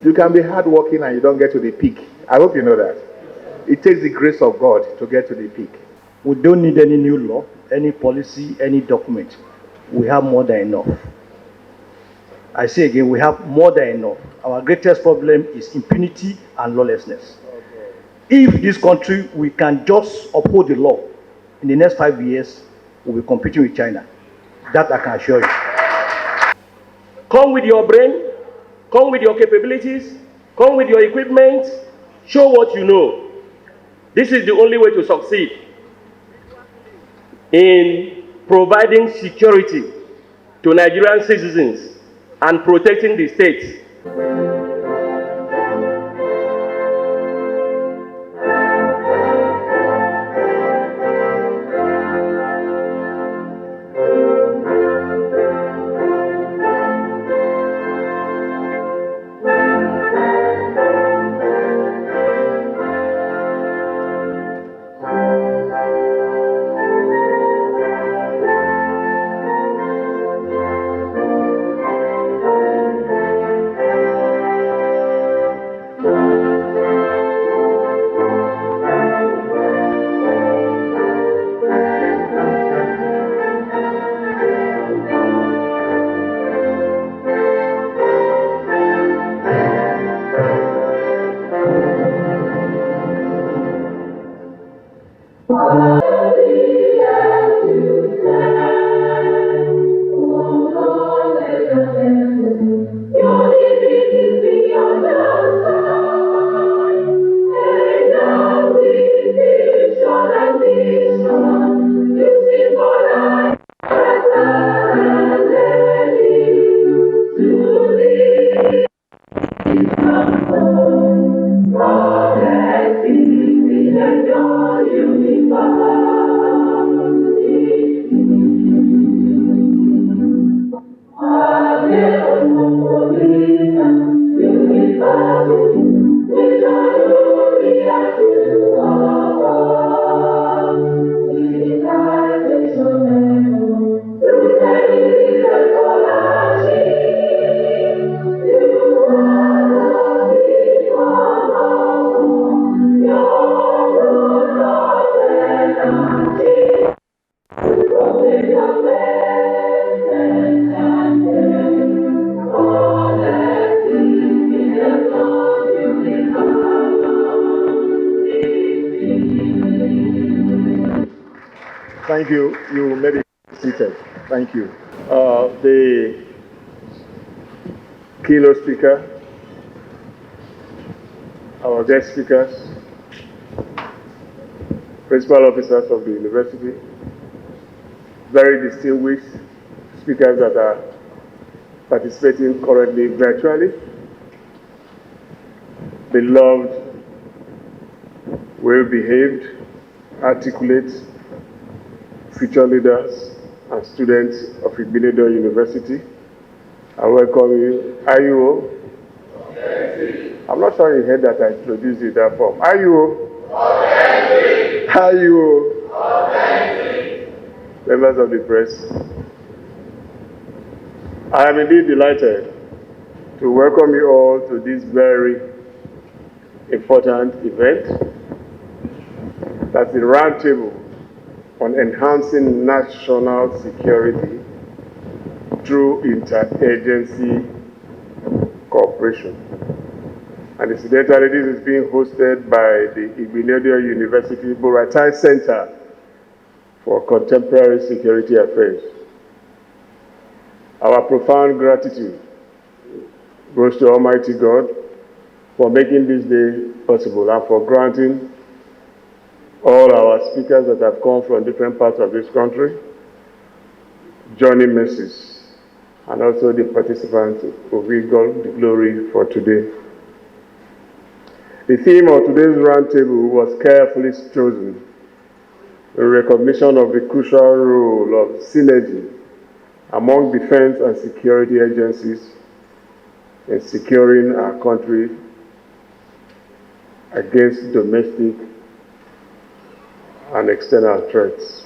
You can be hardworking and you don't get to the peak. I hope you know that. It takes the grace of God to get to the peak. We don't need any new law, any policy, any document. We have more than enough. I say again, we have more than enough. Our greatest problem is impunity and lawlessness. If this country, we can just uphold the law, in the next 5 years, we'll be competing with China. That I can assure you. Come with your brain, come with your capabilities, come with your equipment, show what you know. This is the only way to succeed in providing security to Nigerian citizens and protecting the state. Thank you. You may be seated. Thank you. The keynote speaker, our guest speakers, principal officers of the university, very distinguished speakers that are participating currently virtually, beloved, well-behaved, articulate, future leaders and students of Igbinedion University. I welcome you. IUO. I'm not sure you heard that I introduced you in that form. IUO. IUO. Members of the press. I am indeed delighted to welcome you all to this very important event. That's the roundtable on enhancing national security through interagency cooperation. And incidentally, this is being hosted by the Igbinedion University Buratai Center for Contemporary Security Affairs. Our profound gratitude goes to Almighty God for making this day possible and for granting all our speakers that have come from different parts of this country journey mercies, and also the participants who we got the glory for today. The theme of today's roundtable was carefully chosen in recognition of the crucial role of synergy among defense and security agencies in securing our country against domestic and external threats.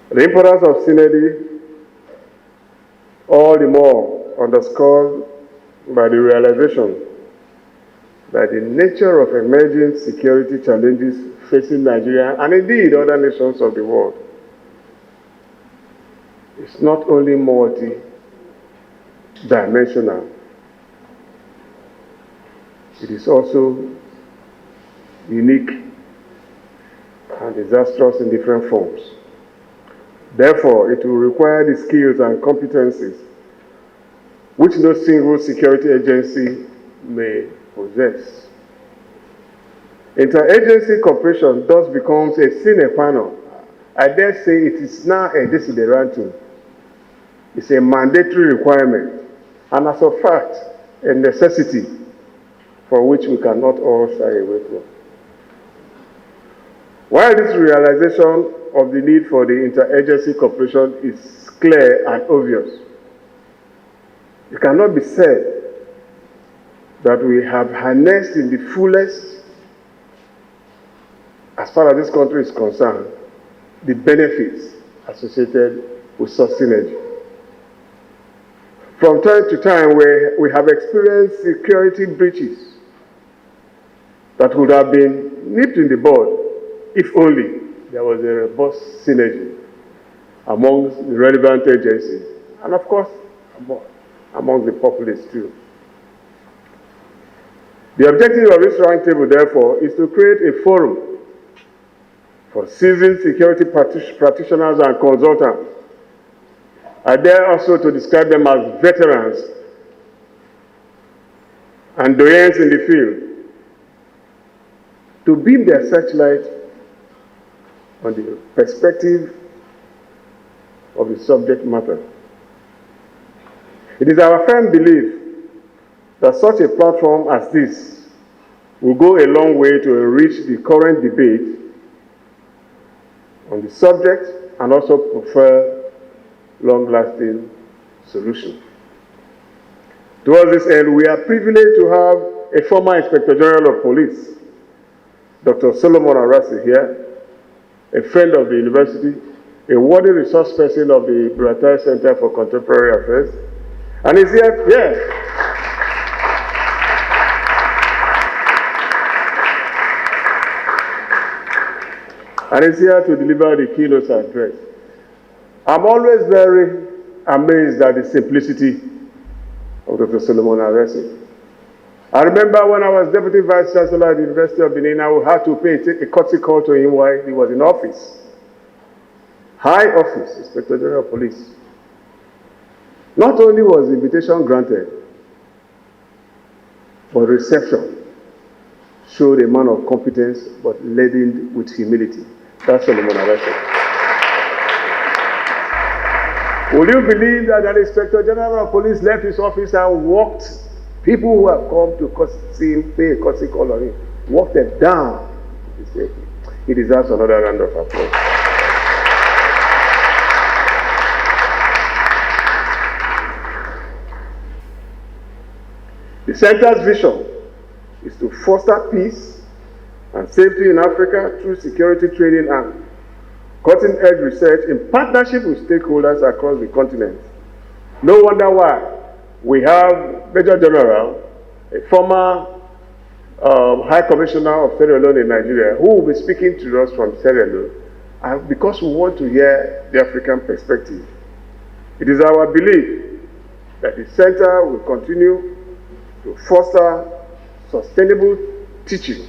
The importance of synergy all the more underscores by the realization that the nature of emerging security challenges facing Nigeria and indeed other nations of the world is not only multi-dimensional, it is also unique and disastrous in different forms. Therefore, it will require the skills and competencies which no single security agency may possess. Interagency cooperation thus becomes a sine qua non. I dare say it is now a desiderandum. It's a mandatory requirement, and as a fact, a necessity for which we cannot all shy away from. While this realization of the need for the interagency cooperation is clear and obvious, it cannot be said that we have harnessed in the fullest, as far as this country is concerned, the benefits associated with such synergy. From time to time, we have experienced security breaches that would have been nipped in the bud if only there was a robust synergy among the relevant agencies and, of course, among the populace too. The objective of this roundtable, therefore, is to create a forum for seasoned security practitioners and consultants. I dare also to describe them as veterans and doyens in the field, to beam their searchlight on the perspective of the subject matter. It is our firm belief that such a platform as this will go a long way to enrich the current debate on the subject and also prefer long-lasting solutions. Towards this end, we are privileged to have a former Inspector General of Police, Dr. Solomon Arasi here, a friend of the university, a worthy resource person of the Buratai Center for Contemporary Affairs, and he's here, and he's here to deliver the keynote address. I'm always very amazed at the simplicity of Dr. Solomon Arasi. I remember when I was Deputy Vice Chancellor at the University of Benin, I had to pay a courtesy call to him while he was in office. High office, Inspector General of Police. Not only was the invitation granted, but reception showed a man of competence, but laden with humility. That's Solomon Arasi. Would you believe that an Inspector General of Police left his office and walked people who have come to see him, pay a courtesy call on him, walked them down? He deserves another round of applause. The center's vision is to foster peace and safety in Africa through security training and cutting-edge research in partnership with stakeholders across the continent. No wonder why we have Major General, a former High Commissioner of Sierra Leone in Nigeria, who will be speaking to us from Sierra Leone, and because we want to hear the African perspective. It is our belief that the center will continue to foster sustainable teaching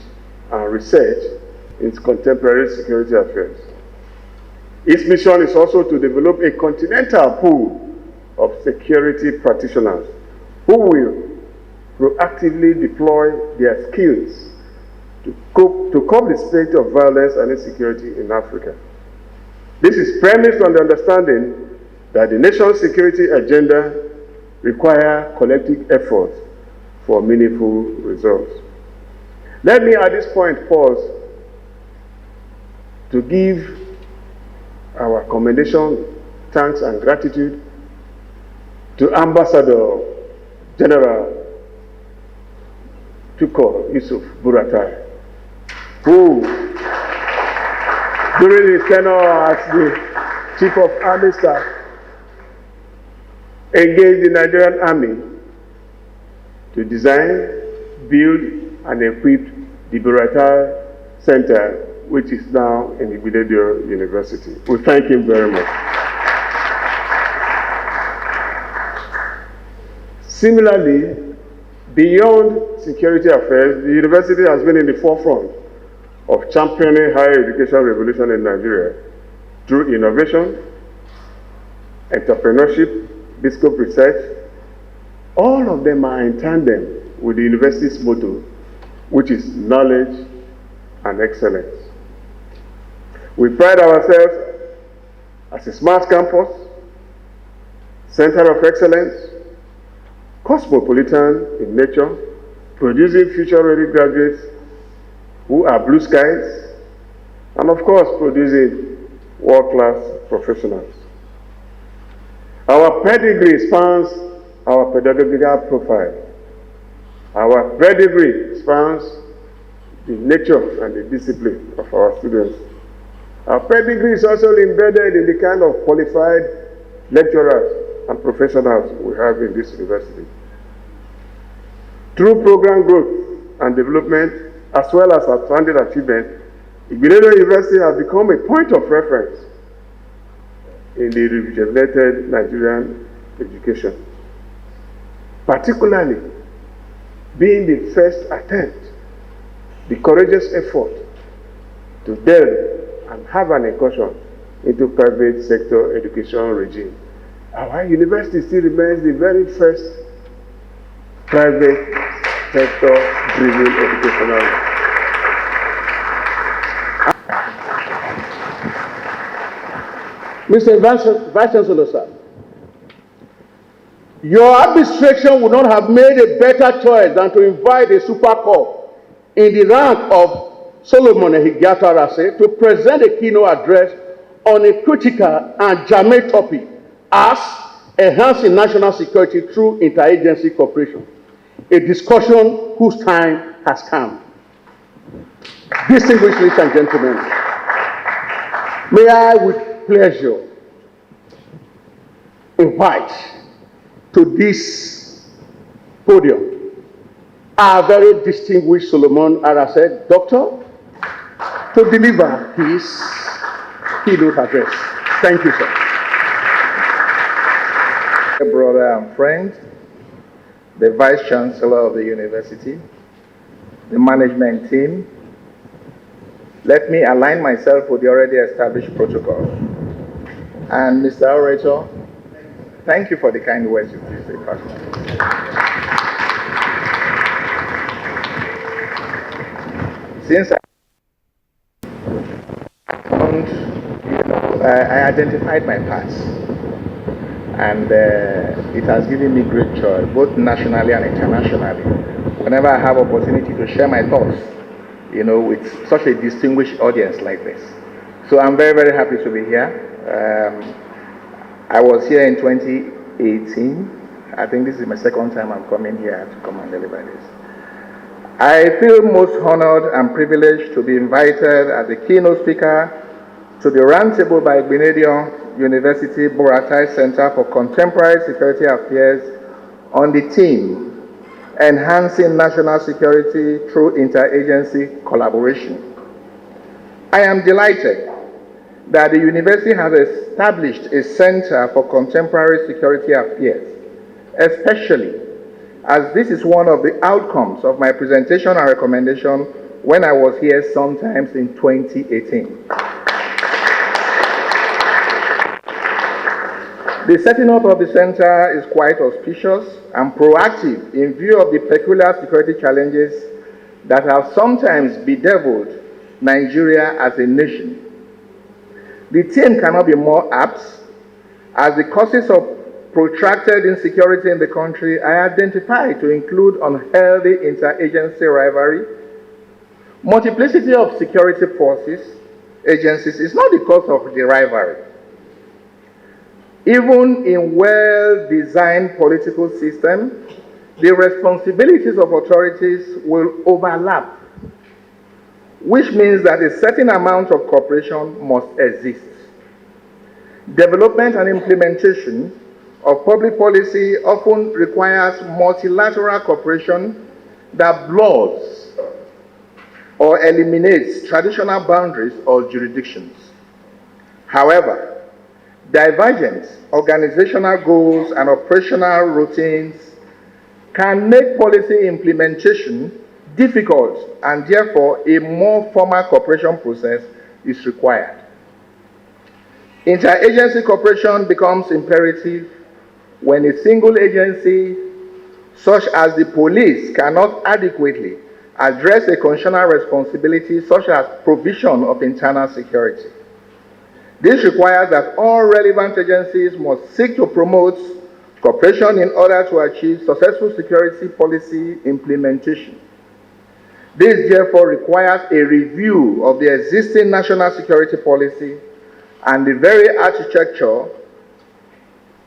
and research in contemporary security affairs. Its mission is also to develop a continental pool of security practitioners who will proactively deploy their skills to curb the state of violence and insecurity in Africa. This is premised on the understanding that the nation's security agenda requires collective effort for meaningful results. Let me at this point pause to give our commendation, thanks and gratitude to Ambassador General Tukur Yusuf Buratai, who during his tenure as the Chief of Army Staff engaged the Nigerian Army to design, build, and equip the Buratai Center, which is now in Igbinedion University. We thank him very much. Similarly, beyond security affairs, the university has been in the forefront of championing higher education revolution in Nigeria through innovation, entrepreneurship, bespoke research. All of them are in tandem with the university's motto, which is knowledge and excellence. We pride ourselves as a smart campus, center of excellence, cosmopolitan in nature, producing future-ready graduates who are blue skies, and of course, producing world-class professionals. Our pedigree spans our pedagogical profile. Our pedigree spans the nature and the discipline of our students. Our pedigree is also embedded in the kind of qualified lecturers and professionals we have in this university. Through program growth and development, as well as outstanding achievement, Igbinedion University has become a point of reference in the rejuvenated Nigerian education, particularly being the first attempt, the courageous effort to delve and have an incursion into private sector education regime. Our university still remains the very first private sector-driven educational. Mr. Vice Chancellor, sir, your administration would not have made a better choice than to invite a super corps in the rank of Solomon Ehigiatarase to present a keynote address on a critical and germane topic as enhancing national security through interagency cooperation, a discussion whose time has come. Distinguished ladies and gentlemen, may I with pleasure invite to this podium our very distinguished Solomon Arase, Doctor, to deliver his keynote address. Thank you, sir. Brother and friend, the Vice Chancellor of the university, the management team, let me align myself with the already established protocol. And Mr. Orator, thank you for the kind words you used, Since I identified my past, and it has given me great joy, both nationally and internationally, whenever I have opportunity to share my thoughts, with such a distinguished audience like this. So I'm very, very happy to be here. I was here in 2018. I think this is my second time I'm coming here to come and deliver this. I feel most honored and privileged to be invited as a keynote speaker to the roundtable by Igbinedion University Buratai Center for Contemporary Security Affairs on the theme Enhancing National Security Through Interagency Collaboration. I am delighted that the university has established a Center for Contemporary Security Affairs, especially as this is one of the outcomes of my presentation and recommendation when I was here sometimes in 2018. The setting up of the center is quite auspicious and proactive in view of the peculiar security challenges that have sometimes bedeviled Nigeria as a nation. The theme cannot be more apt, as the causes of protracted insecurity in the country are identified to include unhealthy interagency rivalry. Multiplicity of security forces, agencies is not the cause of the rivalry. Even in well-designed political systems, the responsibilities of authorities will overlap, which means that a certain amount of cooperation must exist. Development and implementation of public policy often requires multilateral cooperation that blurs or eliminates traditional boundaries or jurisdictions. However, divergent organizational goals and operational routines can make policy implementation difficult, and therefore a more formal cooperation process is required. Interagency cooperation becomes imperative when a single agency, such as the police, cannot adequately address a constitutional responsibility such as provision of internal security. This requires that all relevant agencies must seek to promote cooperation in order to achieve successful security policy implementation. This therefore requires a review of the existing national security policy and the very architecture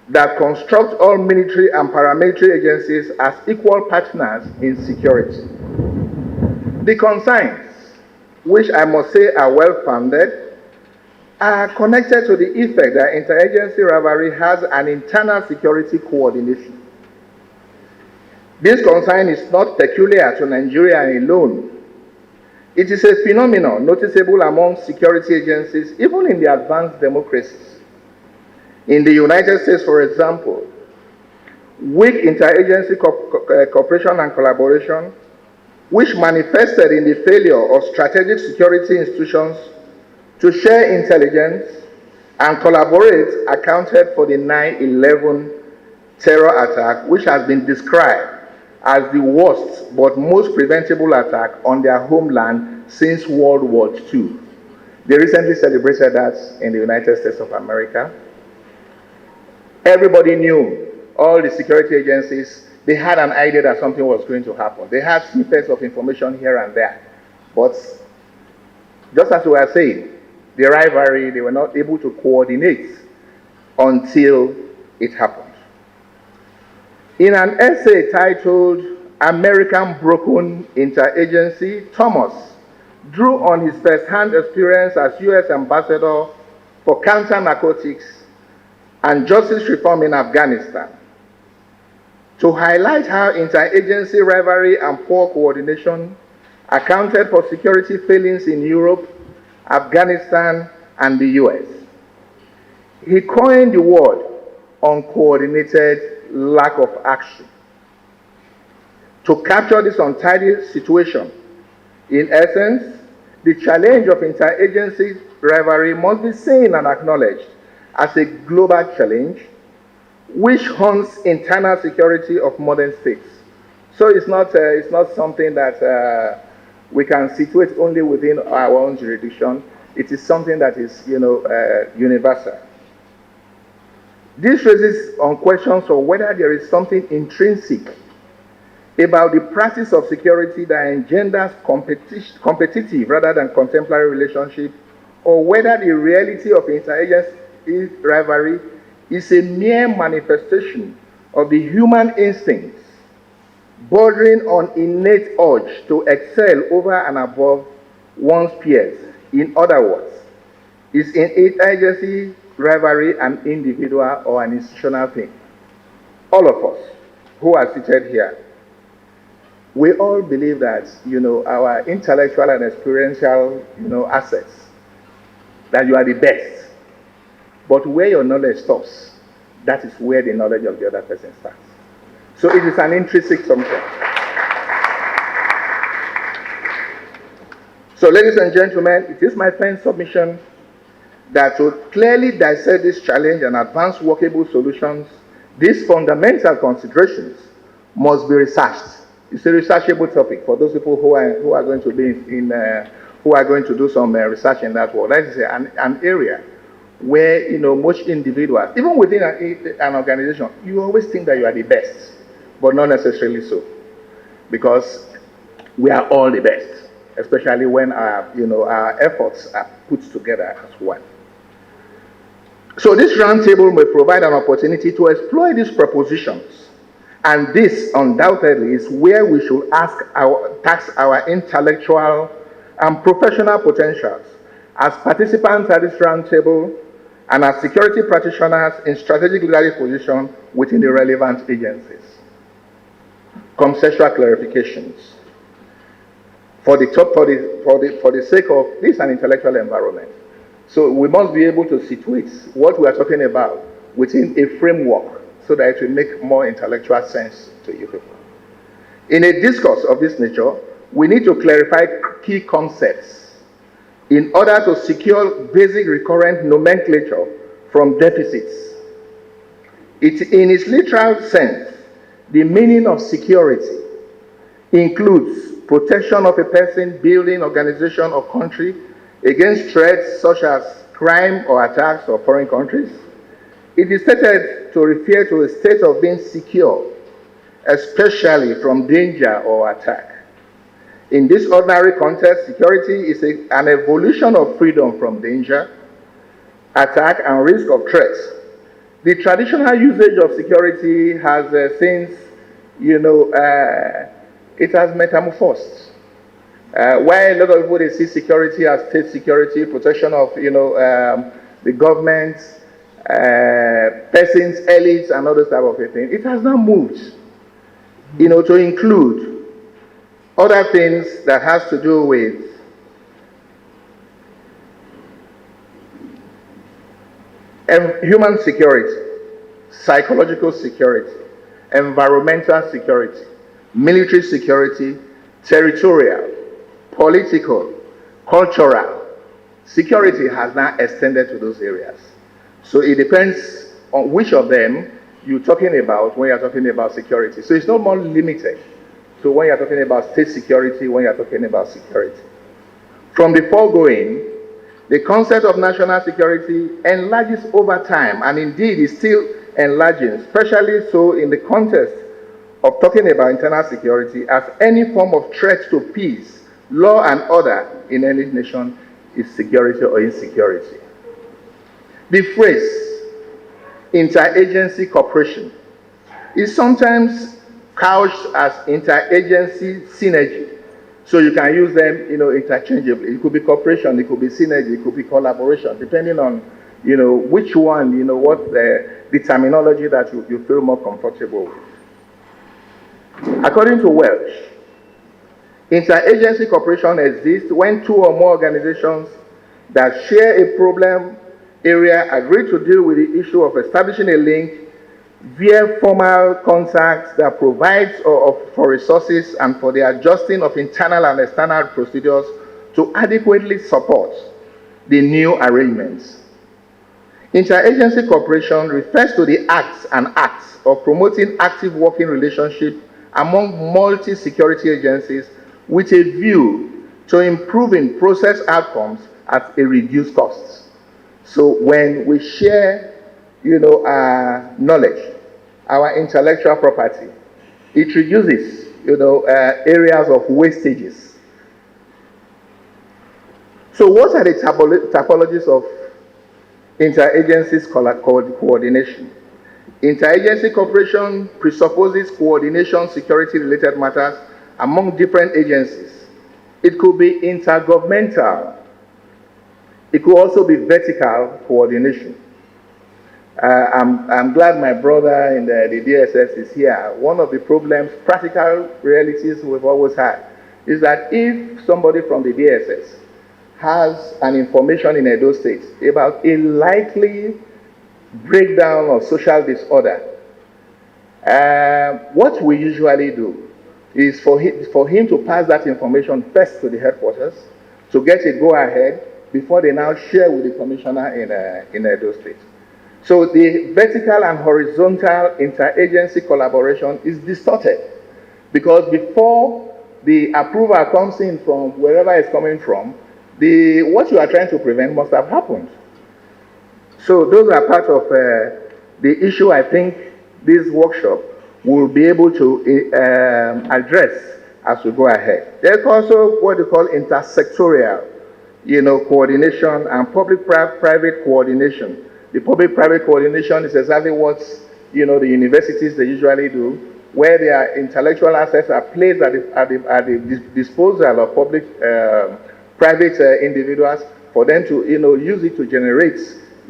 that constructs all military and paramilitary agencies as equal partners in security. The concerns, which I must say are well-founded, are connected to the effect that interagency rivalry has on internal security coordination. This concern is not peculiar to Nigeria alone. It is a phenomenon noticeable among security agencies, even in the advanced democracies. In the United States, for example, weak interagency cooperation and collaboration, which manifested in the failure of strategic security institutions to share intelligence and collaborate, accounted for the 9/11 terror attack, which has been described as the worst but most preventable attack on their homeland since World War II. They recently celebrated that in the United States of America. Everybody knew, all the security agencies, they had an idea that something was going to happen. They had snippets of information here and there. But just as we were saying, the rivalry, they were not able to coordinate until it happened. In an essay titled American Broken Interagency, Thomas drew on his first-hand experience as U.S. Ambassador for Counter-Narcotics and Justice Reform in Afghanistan to highlight how interagency rivalry and poor coordination accounted for security failings in Europe, Afghanistan, and the U.S. He coined the word uncoordinated lack of action. To capture this untidy situation, in essence, the challenge of interagency rivalry must be seen and acknowledged as a global challenge which haunts internal security of modern states. So it's not something that we can situate only within our own jurisdiction. It is something that is, universal. This raises on questions of whether there is something intrinsic about the practice of security that engenders competitive rather than contemporary relationship, or whether the reality of interagency rivalry is a mere manifestation of the human instincts bordering on innate urge to excel over and above one's peers. In other words, is interagency rivalry an individual or an institutional thing? All of us who are seated here, we all believe that, our intellectual and experiential, assets, that you are the best. But where your knowledge stops, that is where the knowledge of the other person starts. So it is an intrinsic something. So ladies and gentlemen, it is my firm submission that to clearly dissect this challenge and advance workable solutions, these fundamental considerations must be researched. It's a researchable topic for those people who are going to be who are going to do some research in that world. That is an area where most individuals, even within an organization, you always think that you are the best, but not necessarily so, because we are all the best, especially when our efforts are put together as one. So this roundtable may provide an opportunity to explore these propositions, and this undoubtedly is where we should tax our intellectual and professional potentials as participants at this roundtable and as security practitioners in strategic leadership positions within the relevant agencies. Conceptual clarifications. For the sake of this an intellectual environment. So we must be able to situate what we are talking about within a framework so that it will make more intellectual sense to you people. In a discourse of this nature, we need to clarify key concepts in order to secure basic recurrent nomenclature from deficits. In its literal sense, the meaning of security includes protection of a person, building, organization, or country against threats such as crime or attacks of foreign countries. It is stated to refer to a state of being secure, especially from danger or attack. In this ordinary context, security is an evolution of freedom from danger, attack, and risk of threats. The traditional usage of security has since, it has metamorphosed. While a lot of people they see security as state security, protection of the government, persons, elites, and all those type of things, it has now moved, to include other things that has to do with human security, psychological security, environmental security, military security, territorial, political, cultural. Security has now extended to those areas. So it depends on which of them you're talking about when you're talking about security. So it's not more limited to when you're talking about state security, when you're talking about security. From the foregoing, the concept of national security enlarges over time, and indeed is still enlarging, especially so in the context of talking about internal security, as any form of threat to peace, law, and order in any nation is security or insecurity. The phrase interagency cooperation is sometimes couched as interagency synergy. So you can use them, interchangeably. It could be cooperation, it could be synergy, it could be collaboration, depending on, which one, what the terminology that you feel more comfortable with. According to Welsh, interagency cooperation exists when two or more organizations that share a problem area agree to deal with the issue of establishing a link via formal contacts that provides for resources and for the adjusting of internal and external procedures to adequately support the new arrangements. Interagency cooperation refers to the acts of promoting active working relationship among multi-security agencies with a view to improving process outcomes at a reduced cost. So when we share, our knowledge, our intellectual property, it reduces, areas of wastages. So what are the typologies of interagency coordination? Interagency cooperation presupposes coordination security-related matters among different agencies. It could be intergovernmental. It could also be vertical coordination. I'm glad my brother in the DSS is here. One of the problems, practical realities we've always had, is that if somebody from the DSS has an information in Edo State about a likely breakdown of social disorder, what we usually do is for him to pass that information first to the headquarters to get a go-ahead before they now share with the commissioner in Edo State. So the vertical and horizontal interagency collaboration is distorted because before the approval comes in from wherever it's coming from, what you are trying to prevent must have happened. So those are part of the issue I think this workshop will be able to address as we go ahead. There's also what they call intersectorial, coordination and public-private coordination. The public-private coordination is exactly what, the universities they usually do, where their intellectual assets are placed at the disposal of public, private individuals for them to, use it to generate,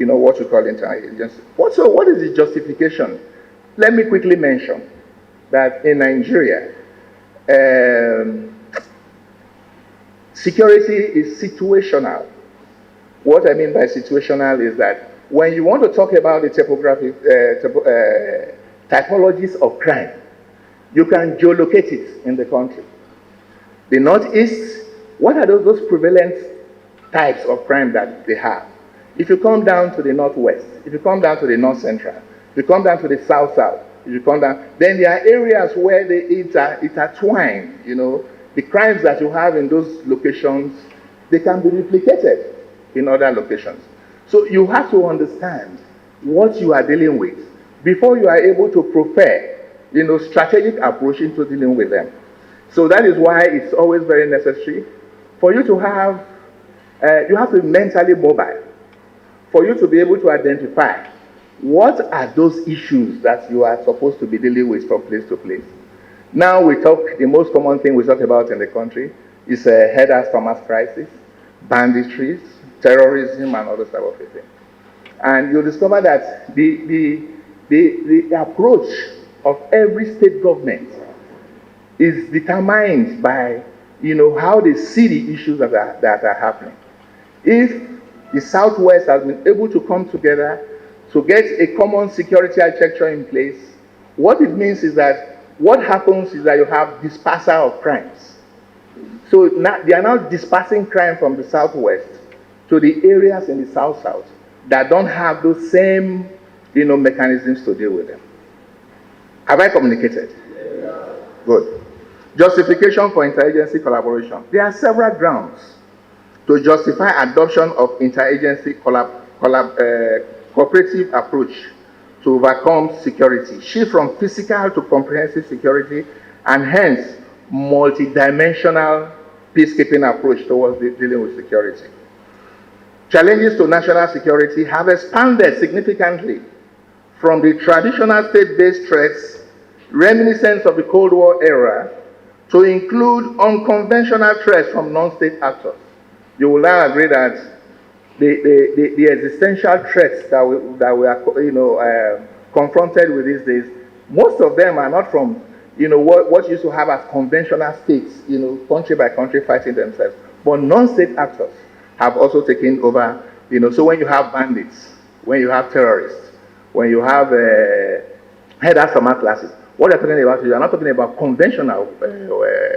what we call interagency. So what is the justification? Let me quickly mention that in Nigeria, security is situational. What I mean by situational is that when you want to talk about the typologies of crime, you can geolocate it in the country. The Northeast, what are those prevalent types of crime that they have? If you come down to the Northwest, if you come down to the North Central, if you come down to the South, if you come down, then there are areas where they intertwine, the crimes that you have in those locations, they can be replicated in other locations. So you have to understand what you are dealing with before you are able to prefer, strategic approach into dealing with them. So that is why it's always very necessary for you to have, you have to be mentally mobile, for you to be able to identify what are those issues that you are supposed to be dealing with from place to place. Now the most common thing we talk about in the country is headers from mass crisis, banditry, terrorism, and all those type of things. And you'll discover that the approach of every state government is determined by, how they see the issues that are happening. If the Southwest has been able to come together to get a common security architecture in place, what it means is that what happens is that you have dispersal of crimes. So now, they are now dispersing crime from the Southwest to the areas in the South that don't have those same, mechanisms to deal with them. Have I communicated? Yeah. Good. Justification for interagency collaboration. There are several grounds to justify adoption of interagency cooperative approach to overcome security, shift from physical to comprehensive security, and hence multidimensional peacekeeping approach towards dealing with security. Challenges to national security have expanded significantly from the traditional state-based threats reminiscent of the Cold War era to include unconventional threats from non-state actors. You will now agree that the existential threats that we are confronted with these days, most of them are not from what used to have as conventional states, country by country fighting themselves, but non-state actors have also taken over. So when you have bandits, when you have terrorists, when you have headers from mass classes, what you're talking about, you are not talking about conventional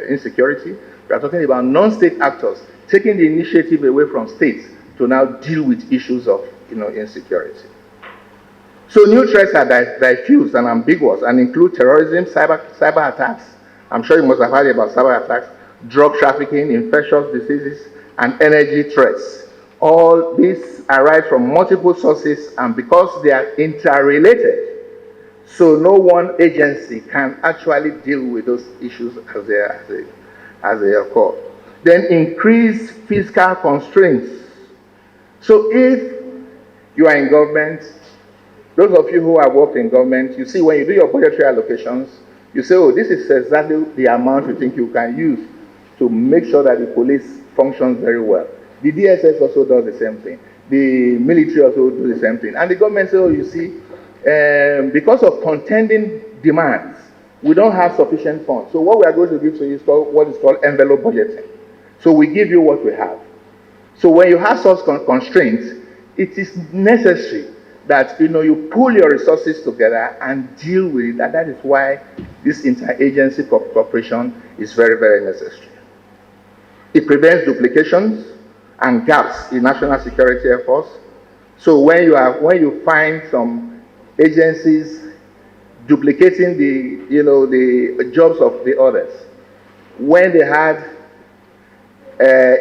insecurity. We are talking about non-state actors taking the initiative away from states to now deal with issues of insecurity. So new threats are diffuse and ambiguous and include terrorism, cyber attacks. I'm sure you must have heard about cyber attacks, drug trafficking, infectious diseases, and energy threats. All these arise from multiple sources, and because they are interrelated, so no one agency can actually deal with those issues as they occur. Then increased fiscal constraints. So if you are in government, those of you who have worked in government, you see when you do your budgetary allocations, you say, oh, this is exactly the amount you think you can use to make sure that the police functions very well. The DSS also does the same thing. The military also do the same thing. And the government says, oh, you see, because of contending demands, we don't have sufficient funds. So what we are going to give to you is what is called envelope budgeting. So we give you what we have. So when you have such constraints, it is necessary that you pull your resources together and deal with it. And that is why this interagency cooperation is very, very necessary. It prevents duplications and gaps in national security efforts. So when you find some agencies duplicating the jobs of the others, when they had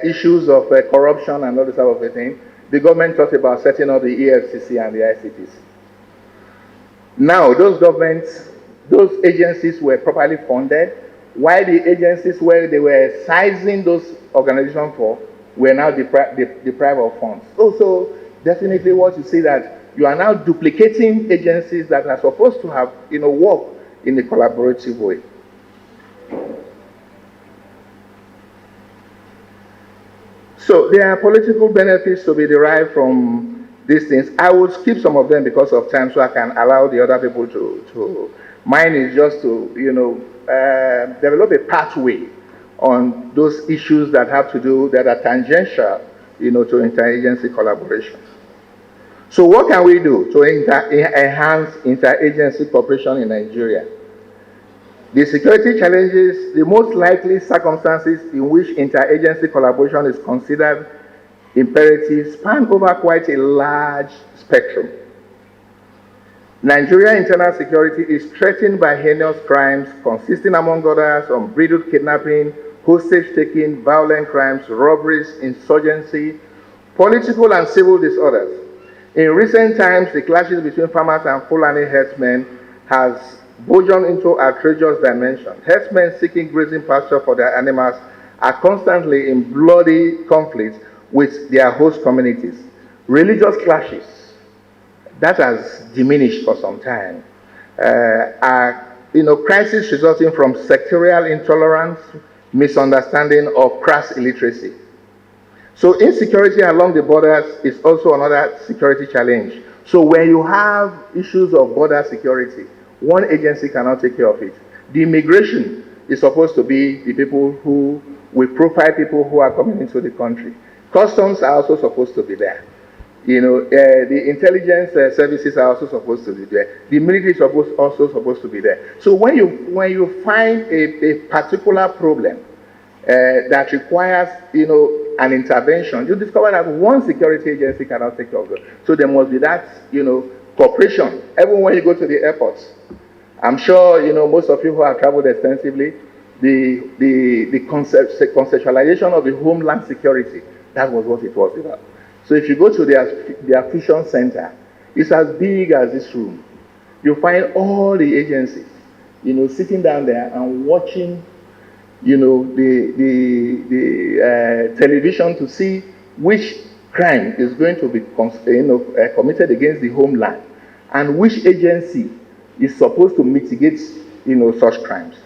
issues of corruption and all this type of thing, the government thought about setting up the EFCC and the ICTC. Now, those agencies were properly funded, while the agencies where they were sizing those organizations for were now deprived of funds. Also, definitely what you see that you are now duplicating agencies that are supposed to have, work in a collaborative way. So there are political benefits to be derived from, these things. I will skip some of them because of time so I can allow the other people to. Mine is just to, develop a pathway on those issues that have to do, that are tangential, to interagency collaboration. So what can we do to enhance interagency cooperation in Nigeria? The security challenges, the most likely circumstances in which interagency collaboration is considered imperative span over quite a large spectrum. Nigeria's internal security is threatened by heinous crimes consisting, among others, of unbridled kidnapping, hostage-taking, violent crimes, robberies, insurgency, political and civil disorders. In recent times, the clashes between farmers and Fulani herdsmen has burgeoned into outrageous dimensions. Herdsmen seeking grazing pasture for their animals are constantly in bloody conflict with their host communities. Religious clashes, that has diminished for some time, are crises resulting from sectarial intolerance, misunderstanding, or crass illiteracy. So insecurity along the borders is also another security challenge. So when you have issues of border security, one agency cannot take care of it. The immigration is supposed to be the people who will profile people who are coming into the country. Customs are also supposed to be there. The intelligence services are also supposed to be there. The military is also supposed to be there. So when you find a particular problem that requires, an intervention, you discover that one security agency cannot take care of it. So there must be that, cooperation. Even when you go to the airports, I'm sure, most of you who have traveled extensively, the conceptualization of the homeland security, that was what it was about. So if you go to their fusion center, it's as big as this room. You find all the agencies, sitting down there and watching, the television to see which crime is going to be committed against the homeland, and which agency is supposed to mitigate, such crimes.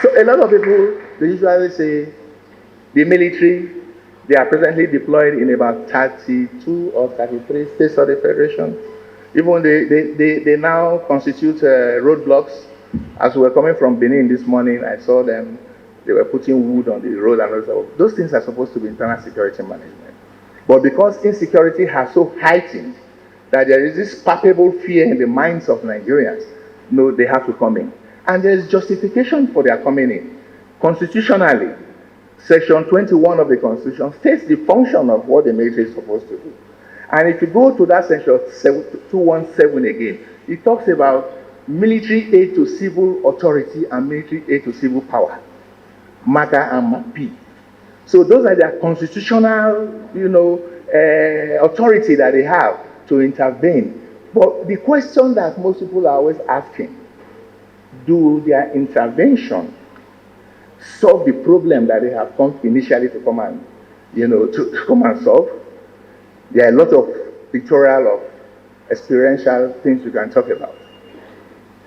So a lot of people, they usually say the military, they are presently deployed in about 32 or 33 states of the Federation. Even they now constitute roadblocks. As we were coming from Benin this morning, I saw them. They were putting wood on the road and all that. Those things are supposed to be internal security management. But because insecurity has so heightened that there is this palpable fear in the minds of Nigerians, they have to come in. And there is justification for their coming in. Constitutionally, Section 21 of the Constitution states the function of what the military is supposed to do. And if you go to that Section 217 again, it talks about military aid to civil authority and military aid to civil power, MACA and MAP. So those are their constitutional, authority that they have to intervene. But the question that most people are always asking, do their intervention solve the problem that they have come initially to come and, to come and solve? There are a lot of pictorial, of experiential things you can talk about.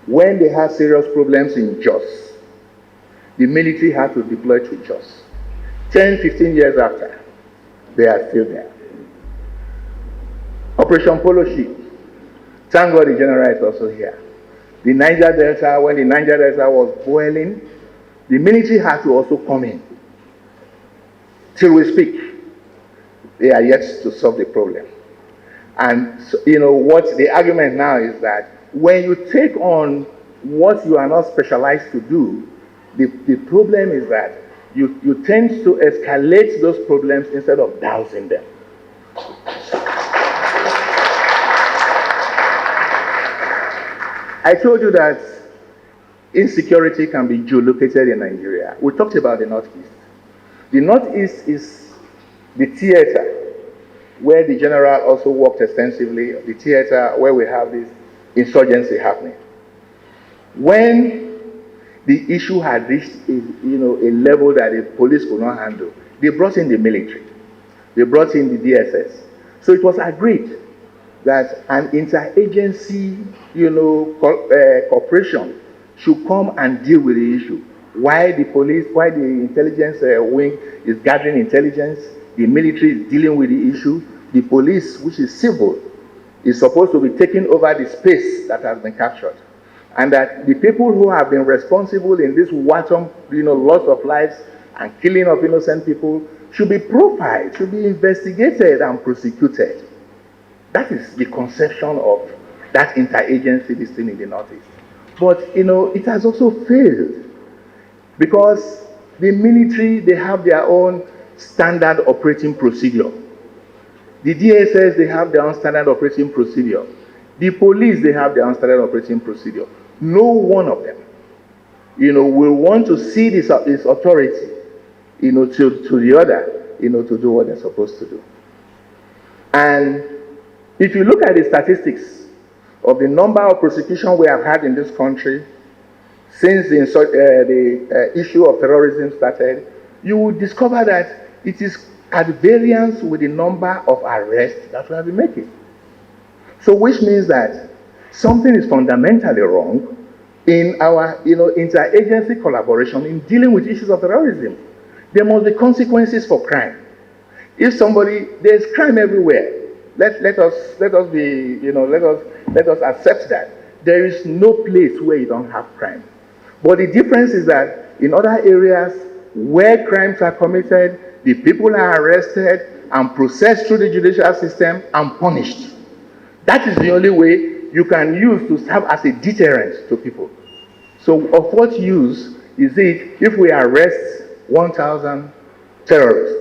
When they had serious problems in Jos, the military had to deploy to Jos. 10, 15 years after, they are still there. Operation Polo Sheep. Thank God the general is also here. The Niger Delta, when the Niger Delta was boiling, the military had to also come in. Till we speak, they are yet to solve the problem. And what the argument now is that when you take on what you are not specialized to do, the problem is that you tend to escalate those problems instead of dousing them. I told you that insecurity can be geolocated in Nigeria. We talked about the Northeast. The Northeast is the theater where the general also worked extensively, the theater where we have this insurgency happening. When the issue had reached a level that the police could not handle, they brought in the military. They brought in the DSS. So it was agreed that an interagency, cooperation should come and deal with the issue. Why the police, why the intelligence wing is gathering intelligence, the military is dealing with the issue, the police, which is civil, is supposed to be taking over the space that has been captured. And that the people who have been responsible in this wanton, loss of lives and killing of innocent people should be profiled, should be investigated and prosecuted. That is the conception of that interagency this thing in the Northeast. But, it has also failed because the military, they have their own standard operating procedure. The DSS, they have their own standard operating procedure. The police, they have their own standard operating procedure. No one of them, will want to see this authority, to the other, to do what they're supposed to do. And if you look at the statistics of the number of prosecutions we have had in this country since the issue of terrorism started, you will discover that it is at variance with the number of arrests that we have been making. So which means that something is fundamentally wrong in our interagency collaboration in dealing with issues of terrorism. There must be consequences for crime. If there's crime everywhere. Let us accept that. There is no place where you don't have crime. But the difference is that in other areas where crimes are committed, the people are arrested and processed through the judicial system and punished. That is the only way you can use to serve as a deterrent to people. So of what use is it if we arrest 1,000 terrorists,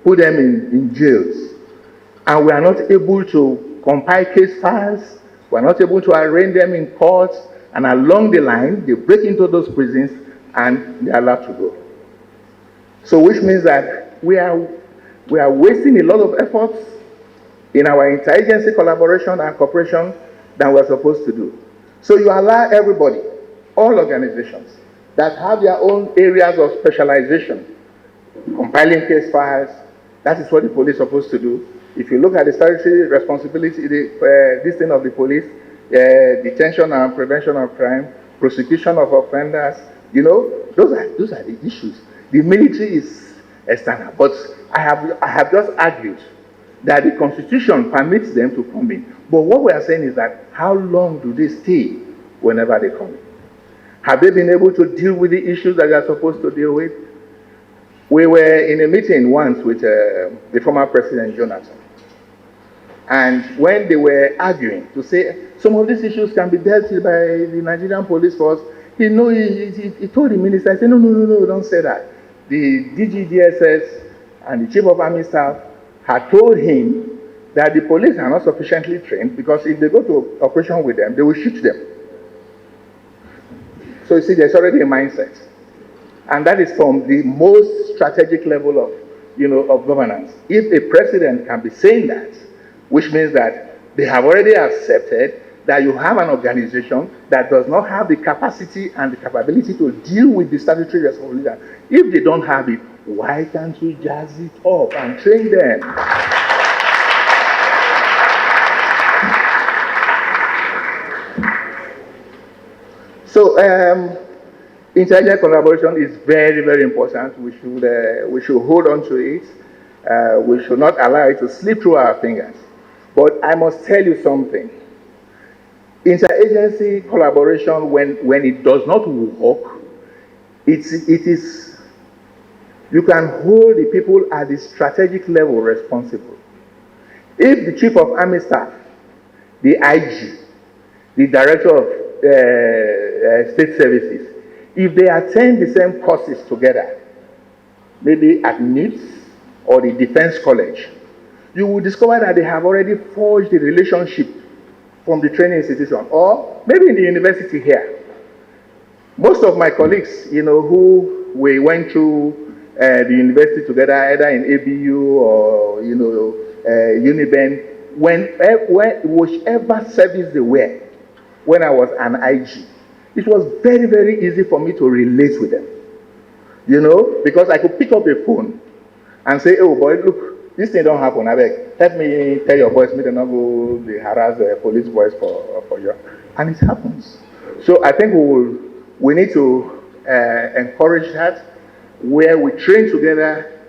put them in jails, and we are not able to compile case files, we are not able to arraign them in courts, and along the line, they break into those prisons and they are allowed to go. So which means that we are wasting a lot of efforts in our interagency collaboration and cooperation than we're supposed to do. So you allow everybody, all organizations, that have their own areas of specialization, compiling case files, that is what the police is supposed to do. If you look at the statutory responsibility, this thing of the police, detention and prevention of crime, prosecution of offenders, those are the issues. The military is external, but I have just argued that the Constitution permits them to come in. But what we are saying is that how long do they stay whenever they come in? Have they been able to deal with the issues that they are supposed to deal with? We were in a meeting once with the former President Jonathan. And when they were arguing to say some of these issues can be dealt with by the Nigerian police force, he told the minister, I said, no, don't say that. The DGDSS and the Chief of Army Staff had told him that the police are not sufficiently trained because if they go to operation with them, they will shoot them. So you see, there's already a mindset. And that is from the most strategic level of governance. If a president can be saying that, which means that they have already accepted that you have an organization that does not have the capacity and the capability to deal with the statutory responsibility. If they don't have it, why can't we jazz it up and train them? So, intelligence collaboration is very, very important. We should hold on to it. We should not allow it to slip through our fingers. But I must tell you something. Interagency collaboration, when it does not work, it is, you can hold the people at the strategic level responsible. If the Chief of Army Staff, the IG, the Director of State Services, if they attend the same courses together, maybe at NIPS or the Defense College, you will discover that they have already forged a relationship from the training institution, or maybe in the university here. Most of my colleagues, who we went through the university together, either in ABU or, Uniben, whichever service they were, when I was an IG, it was very, very easy for me to relate with them. Because I could pick up a phone and say, oh boy, look, this thing don't happen. I beg, help me tell your boys, me to not go harass the police boys for you. And it happens. So I think we will We need to encourage that, where we train together,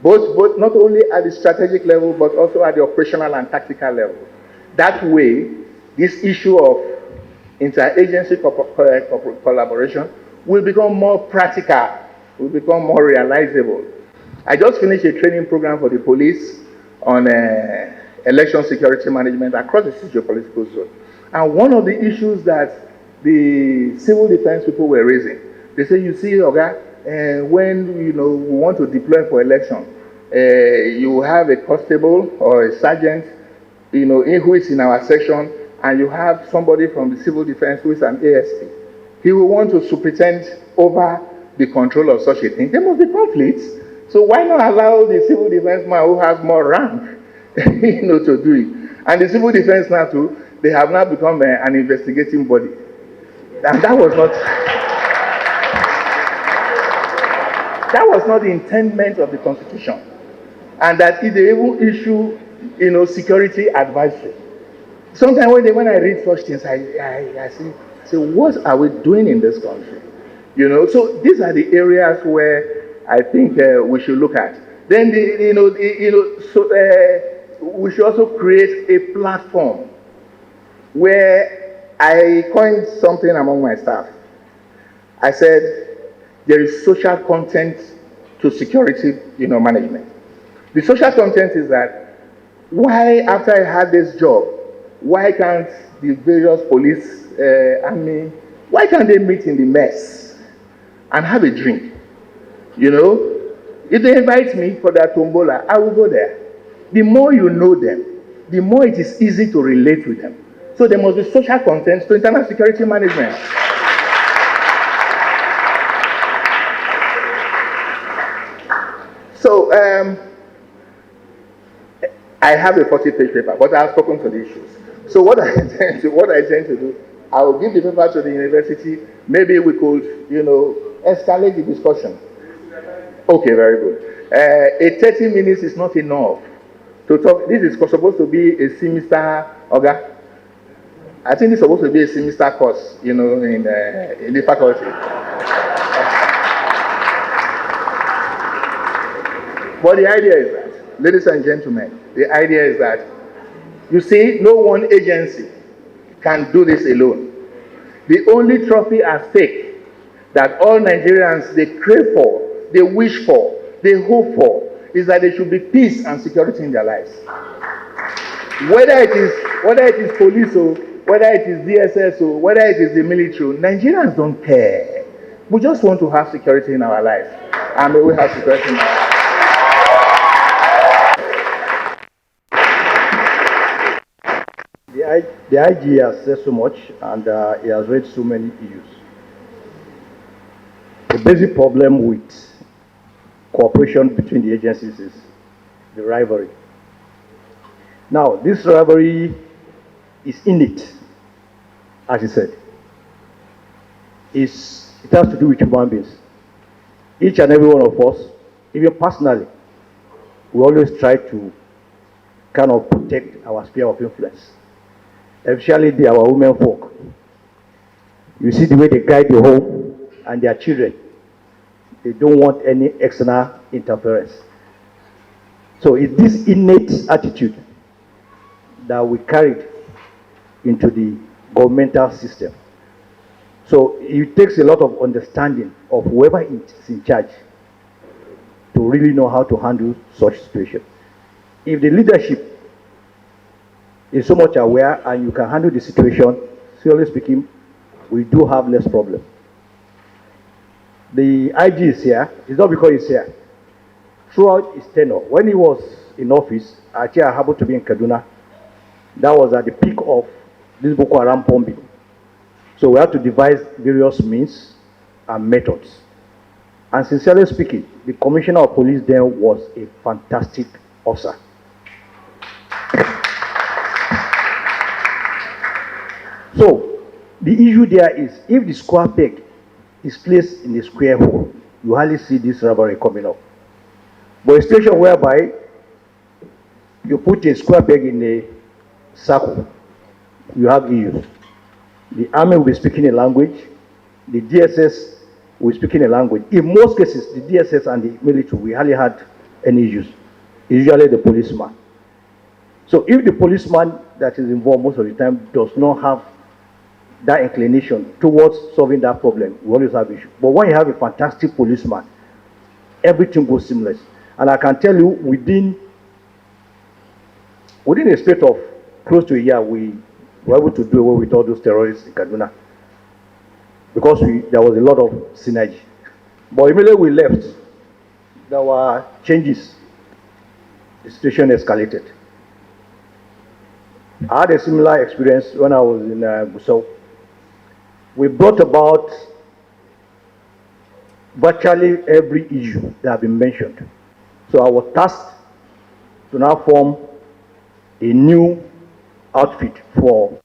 both not only at the strategic level, but also at the operational and tactical level. That way, this issue of interagency collaboration will become more practical, will become more realizable. I just finished a training program for the police on election security management across the socio-political zone. And one of the issues that the civil defense people were raising, they say, you see, Oga, when we want to deploy for election, you have a constable or a sergeant, who is in our section, and you have somebody from the civil defense who is an ASP. He will want to superintend over the control of such a thing. There must be conflicts. So why not allow the civil defense man who has more rank, to do it? And the civil defense now too, they have now become an investigating body. And that was not the intendment of the Constitution. And that if they even issue, security advisory. Sometimes when I read such things, I say, what are we doing in this country? So these are the areas where I think we should look at. Then, we should also create a platform where I coined something among my staff. I said, there is social content to security, management. The social content is that, why, after I had this job, why can't the various police, army, why can't they meet in the mess and have a drink? If they invite me for that tombola, I will go there. The more you know them, the more it is easy to relate with them. So there must be social content to internal security management. So I have a 40-page paper, but I've spoken to the issues. So what I intend to do, I will give the paper to the university. Maybe we could, escalate the discussion. Okay, very good. A 30 minutes is not enough to talk. This is supposed to be a semester, okay? I think it's supposed to be a semester course, in the faculty. But the idea is that, ladies and gentlemen, the idea is that, you see, no one agency can do this alone. The only trophy at stake that all Nigerians, they crave for, they wish for, they hope for, is that there should be peace and security in their lives. Whether it is police, or whether it is DSS, or whether it is the military, Nigerians don't care. We just want to have security in our lives. And may we have security in our lives. The IG has said so much, and he has raised so many issues. The basic problem with cooperation between the agencies is the rivalry. Now, this rivalry is innate, as he said. It has to do with human beings. Each and every one of us, even personally, we always try to kind of protect our sphere of influence, especially our women folk. You see the way they guide the home and their children. They don't want any external interference. So it's this innate attitude that we carried into the governmental system. So it takes a lot of understanding of whoever is in charge to really know how to handle such situations. If the leadership is so much aware and you can handle the situation, seriously speaking, we do have less problem. The IG is here. It's not because he's here. Throughout his tenure, when he was in office, actually I happened to be in Kaduna. That was at the peak of this Boko Haram bombing. So we had to devise various means and methods. And sincerely speaking, the commissioner of police then was a fantastic officer. So the issue there is, if the square peg is placed in the square hole, you hardly see this rivalry coming up. But a situation whereby you put a square peg in a circle, you have issues. The army will be speaking a language, the DSS were speaking a language. In most cases, the DSS and the military, we hardly had any issues. It's usually the policeman. So if the policeman that is involved most of the time does not have that inclination towards solving that problem, we always have issues. But when you have a fantastic policeman, everything goes seamless. And I can tell you, within a space of close to a year, we were able to do away with all those terrorists in Kaduna, because there was a lot of synergy. But immediately we left, there were changes. The situation escalated. I had a similar experience when I was in Gusau. We brought about virtually every issue that had been mentioned. So I was tasked to now form a new outfit for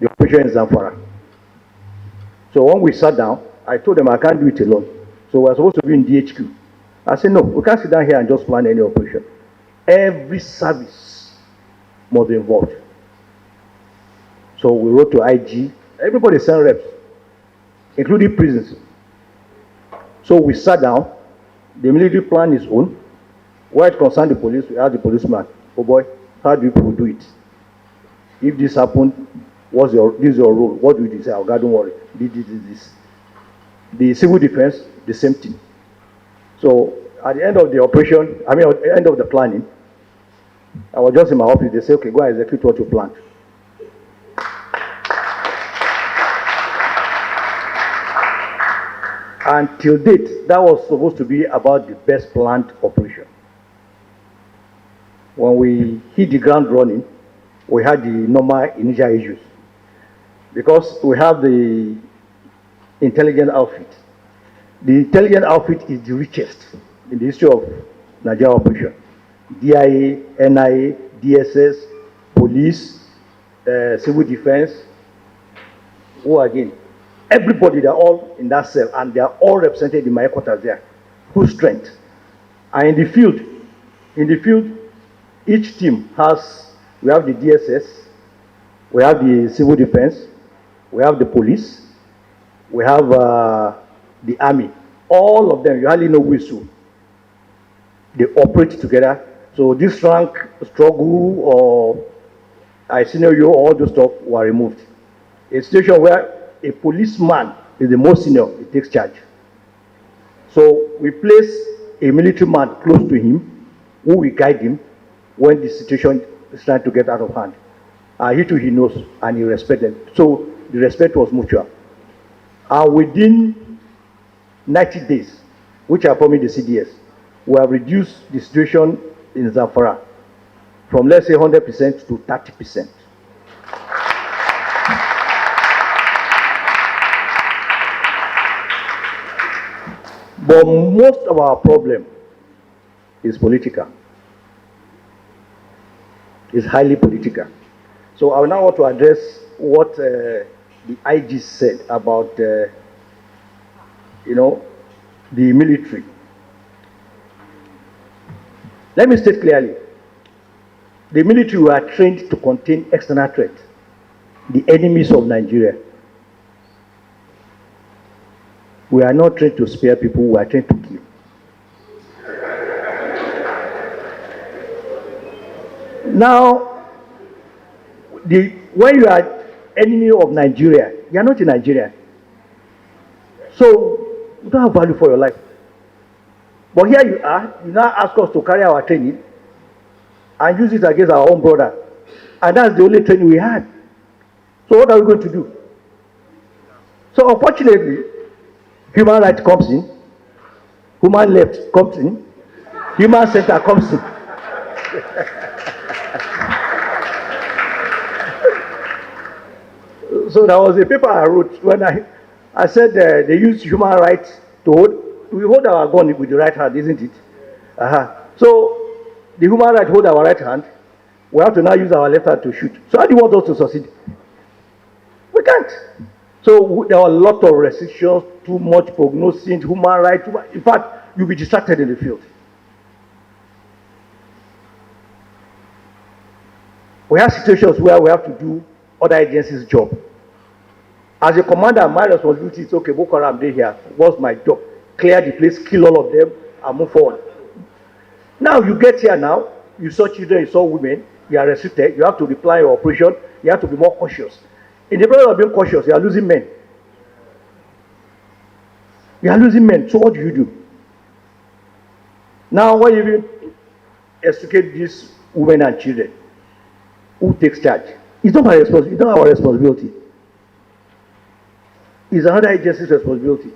the operation in Zamfara. So when we sat down, I told them I can't do it alone. So we're supposed to be in DHQ. I said, no, we can't sit down here and just plan any operation. Every service must be involved. So we wrote to IG. Everybody sent reps, including prisons. So we sat down. The military plan is on. Where it concerned the police, we asked the policeman, oh boy, how do people do it? If this happened, this is your role. What do you say? Oh, God, don't worry. This. The civil defense, the same thing. So at the end of the operation, at the end of the planning, I was just in my office. They said, okay, go and execute what you planned. Until date, that was supposed to be about the best planned operation. When we hit the ground running, we had the normal initial issues. Because we have the intelligence outfit. The intelligence outfit is the richest in the history of Nigeria operation. DIA, NIA, DSS, police, civil defense, who again? Everybody, they're all in that cell, and they're all represented in my headquarters there. Whose strength? And in the field, each team has, we have the DSS, we have the civil defense, we have the police, we have the army. All of them, you hardly know which who. They operate together. So this rank struggle or scenario, all those stuff were removed. A situation where a policeman is the most senior, he takes charge. So we place a military man close to him, who will guide him when the situation is trying to get out of hand. He too, he knows, and he respects them. So the respect was mutual. Within 90 days, which I promised the CDS, we have reduced the situation in Zamfara from, let's say, 100% to 30%. But most of our problem is political. It's highly political. So I now want to address what the IG said about, the military. Let me state clearly, the military were trained to contain external threats, the enemies of Nigeria. We are not trained to spare people, we are trained to kill. Now, when you are enemy of Nigeria, you are not in Nigeria. So, you don't have value for your life. But here you are, you now ask us to carry our training and use it against our own brother. And that's the only training we had. So what are we going to do? So unfortunately, human right comes in, human left comes in, human center comes in. So there was a paper I wrote when I said they use human rights to we hold our gun with the right hand, isn't it? So the human right hold our right hand, we have to now use our left hand to shoot. So how do you want us to succeed? We can't. So there are a lot of restrictions, too much prognosis, human rights. In fact, you'll be distracted in the field. We have situations where we have to do other agencies' job. As a commander, my responsibility is, okay, Boko Haram, they here. What's my job? Clear the place, kill all of them, and move forward. Now you get here now, you saw children, you saw women, you are restricted, you have to reply your operation, you have to be more cautious. In the process of being cautious, you are losing men. You are losing men, so what do you do? Now, when you extricate these women and children, who takes charge? It's not my responsibility, it's not our responsibility. It's another agency's responsibility.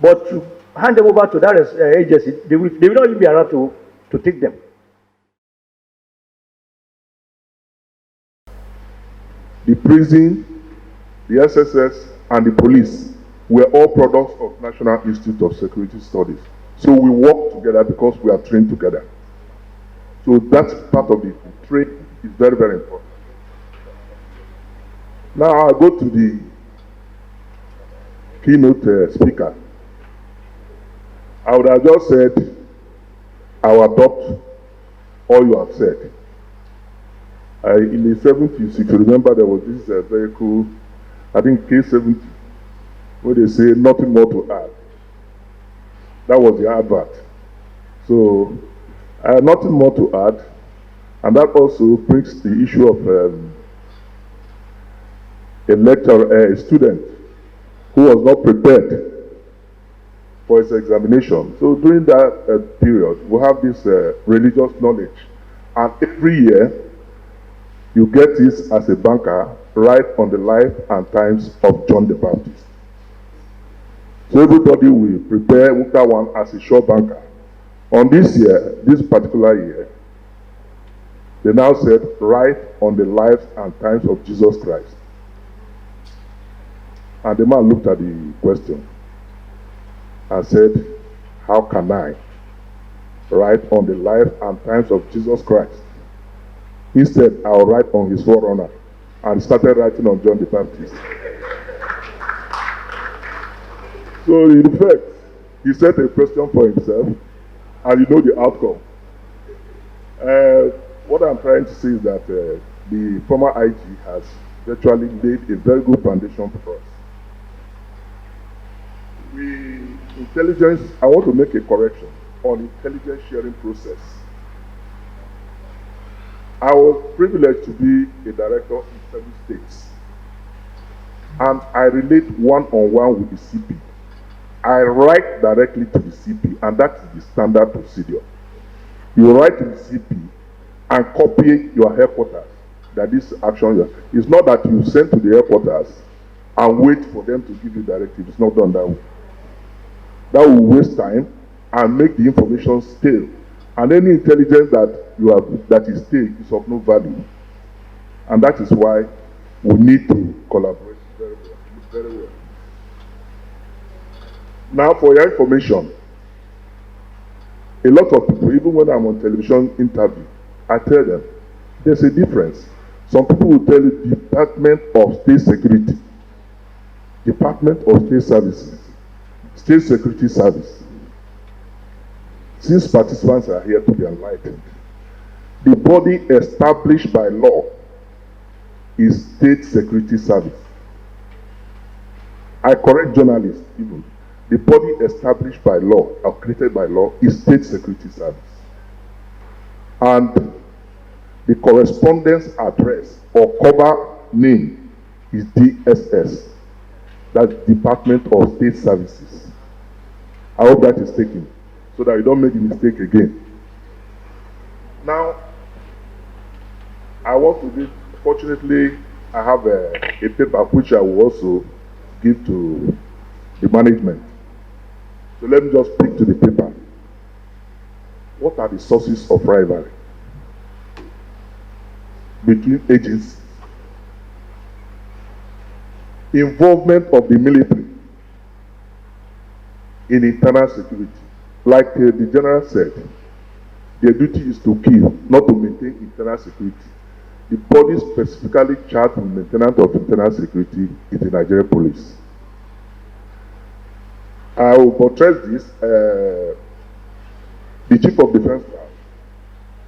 But to hand them over to that agency, they will not even be around to take them. The prison, the SSS, and the police were all products of National Institute of Security Studies. So we work together because we are trained together. So that's part of it. The training is very, very important. Now I go to the keynote speaker. I would have just said, I will adopt all you have said. In the 70s, if you remember, there was this very cool, I think K70, where they say nothing more to add. That was the advert. So, nothing more to add. And that also brings the issue of a student who was not prepared for his examination. So during that period, we have this religious knowledge. And every year, you get this as a banker right on the life and times of John the Baptist. So everybody will prepare that one as a sure banker. On this year, this particular year, they now said, right on the lives and times of Jesus Christ. And the man looked at the question and said, how can I write on the life and times of Jesus Christ? Instead, I'll write on his forerunner, and started writing on John the Baptist. So in effect, he set a question for himself, and you know the outcome. What I'm trying to say is that the former IG has virtually laid a very good foundation for us. I want to make a correction on intelligence sharing process. I was privileged to be a director in 7 states, and I relate one-on-one with the CP. I write directly to the CP, and that is the standard procedure. You write to the CP and copy your headquarters that this action, it's not that you send to the headquarters and wait for them to give you directive. It's not done that way. That will waste time and make the information stale. And any intelligence that is stale is of no value. And that is why we need to collaborate very well. Very well. Now, for your information, a lot of people, even when I'm on television interview, I tell them, there's a difference. Some people will tell you Department of State Security, Department of State Services, State Security Service. Since participants are here to be enlightened, the body established by law is State Security Service. I correct journalists even. The body established by law or created by law is State Security Service. And the correspondence address or cover name is DSS. That's Department of State Services. I hope that is taken so that you don't make the mistake again. Now, I want to give, fortunately, I have a paper which I will also give to the management. So let me just speak to the paper. What are the sources of rivalry between agencies? Involvement of the military in internal security. Like the general said, their duty is to kill, not to maintain internal security. The body specifically charged with maintenance of internal security is the Nigerian police. I will portray this. The Chief of Defense Staff,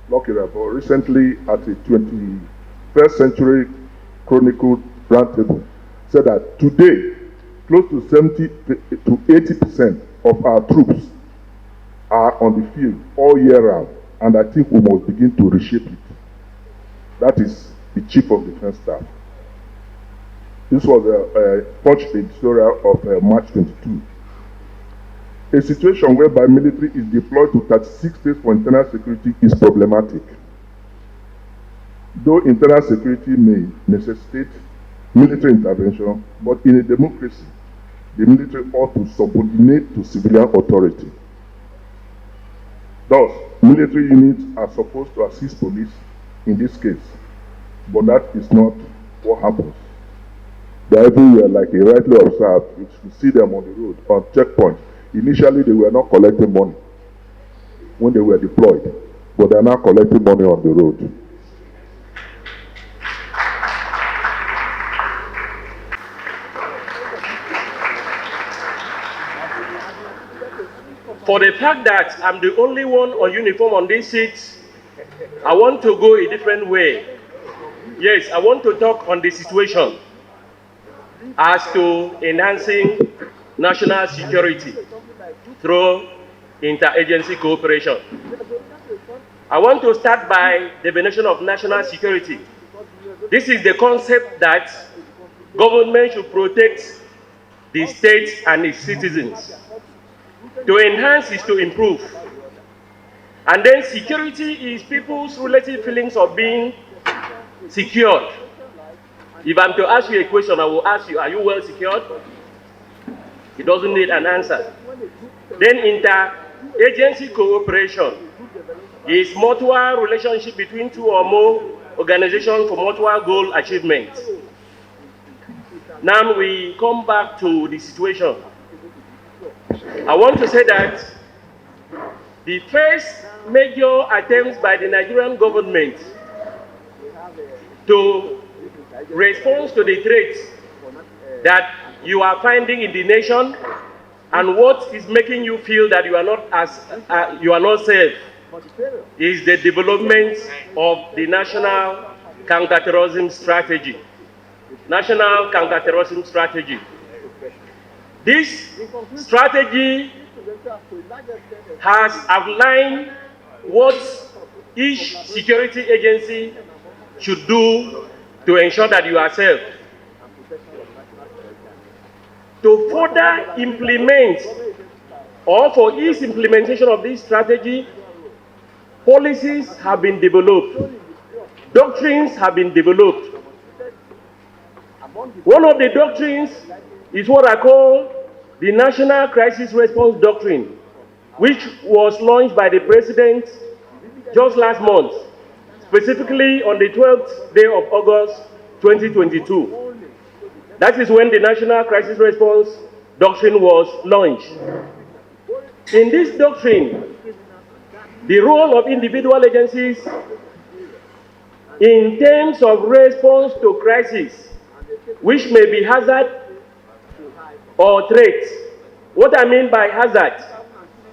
Lucky Rabo, recently at the 21st Century Chronicle Roundtable, said that today, close to 70 to 80% of our troops are on the field all year round, and I think we must begin to reshape it. That is the Chief of Defense Staff. This was a Punch editorial of March 22. A situation whereby military is deployed to 36 states for internal security is problematic. Though internal security may necessitate military intervention, but in a democracy, the military ought to subordinate to civilian authority. Thus, military units are supposed to assist police in this case, but that is not what happens. They are everywhere, like he rightly observed. You see them on the road, on checkpoints. Initially, they were not collecting money when they were deployed, but they are now collecting money on the road. For the fact that I'm the only one on uniform on this seat, I want to go a different way. Yes, I want to talk on the situation as to enhancing national security through interagency cooperation. I want to start by the definition of national security. This is the concept that government should protect the state and its citizens. To enhance is to improve. And then security is people's relative feelings of being secured. If I'm to ask you a question, I will ask you, are you well secured? It doesn't need an answer. Then inter-agency cooperation is mutual relationship between two or more organizations for mutual goal achievement. Now we come back to the situation. I want to say that the first major attempts by the Nigerian government to respond to the threats that you are finding in the nation and what is making you feel that you are not safe is the development of the national counterterrorism strategy. National counterterrorism strategy. This strategy has outlined what each security agency should do to ensure that you are safe. To further implement or for each implementation of this strategy, policies have been developed, doctrines have been developed. One of the doctrines is what I call the National Crisis Response Doctrine, which was launched by the President just last month, specifically on the 12th day of August 2022. That is when the National Crisis Response Doctrine was launched. In this doctrine, the role of individual agencies in terms of response to crisis, which may be hazard or threat. What I mean by hazard,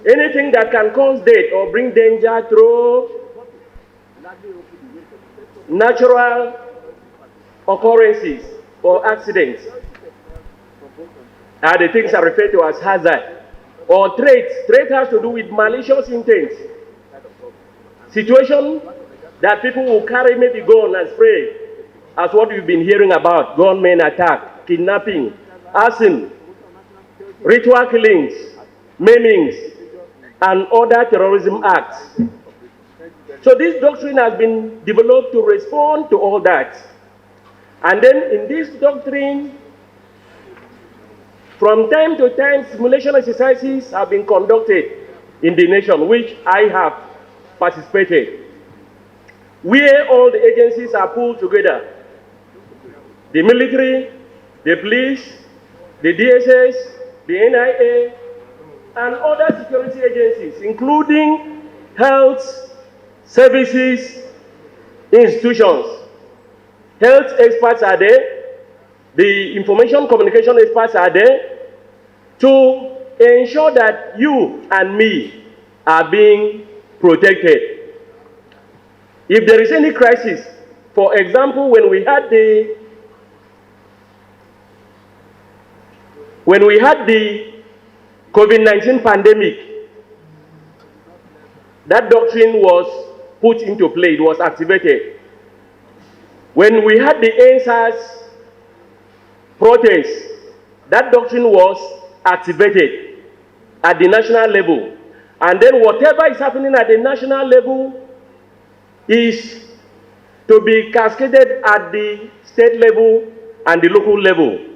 anything that can cause death or bring danger through natural occurrences or accidents are the things I refer to as hazard. Or threat. Threat has to do with malicious intent. Situation that people will carry maybe gun and spray, as what we've been hearing about, gunmen attack, kidnapping, arson, ritual killings, maimings, and other terrorism acts. So this doctrine has been developed to respond to all that. And then in this doctrine, from time to time, simulation exercises have been conducted in the nation, which I have participated, where all the agencies are pulled together. The military, the police, the DSS, the NIA, and other security agencies, including health services institutions. Health experts are there, the information communication experts are there to ensure that you and me are being protected. If there is any crisis, for example, when we had the When we had the COVID-19 pandemic, that doctrine was put into play, it was activated. When we had the ANSAS protest, that doctrine was activated at the national level. And then whatever is happening at the national level is to be cascaded at the state level and the local level.